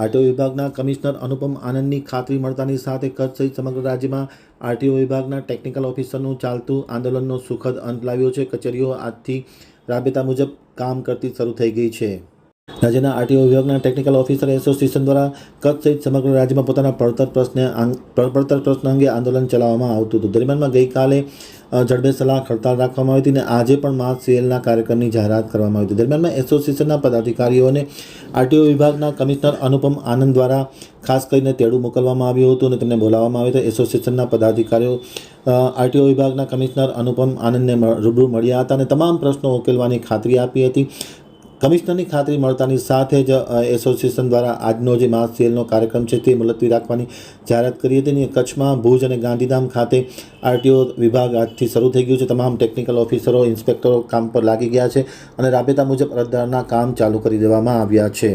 RTO વિભાગના commissioner અનુપમ આનંદની ખાતરી મળતાની સાથે કચ્છ સહિત સમગ્ર રાજ્યમાં આરટીઓ વિભાગના ટેકનિકલ ઓફિસરનું ચાલતું આંદોલનનો સુખદ અંત લાવ્યો છે। કચેરીઓ આજથી રાબેતા મુજબ કામ કરતી શરૂ થઈ ગઈ છે। રાજ્યના આરટીઓ વિભાગના ટેકનિકલ ઓફિસર એસોસિએશન દ્વારા કચ્છ સહિત સમગ્ર રાજ્યમાં પોતાના પડતર પ્રશ્ન અંગે આંદોલન ચલાવવામાં આવતું હતું। દરમિયાનમાં ગઈકાલે જડબેસલાક હડતાળ રાખવામાં આવી હતી અને આજે પણ માસ સીએલના કાર્યક્રમની જાહેરાત કરવામાં આવી હતી। દરમિયાનમાં એસોસિએશનના પદાધિકારીઓને આરટીઓ વિભાગના કમિશનર અનુપમ આનંદ દ્વારા ખાસ કરીને તેડું મોકલવામાં આવ્યું હતું અને તેમને બોલાવવામાં આવ્યા હતા। એસોસિએશનના પદાધિકારીઓ આરટીઓ વિભાગના કમિશનર અનુપમ આનંદને રૂબરૂ મળ્યા હતા અને તમામ પ્રશ્નો ઉકેલવાની ખાતરી આપી હતી। કમિશનરની ખાતરી મળતાની સાથે જ એસોસિએશન દ્વારા આજનો જે માસ સેલનો કાર્યક્રમ છે તે મુલતવી રાખવાની જાહેરાત કરી હતી અને કચ્છમાં ભુજ અને ગાંધીધામ ખાતે આરટીઓ વિભાગ આજથી શરૂ થઈ ગયું છે। તમામ ટેકનિકલ ઓફિસરો ઇન્સ્પેક્ટરો કામ પર લાગી ગયા છે અને રાબેતા મુજબ અરજદારના કામ ચાલુ કરી દેવામાં આવ્યા છે।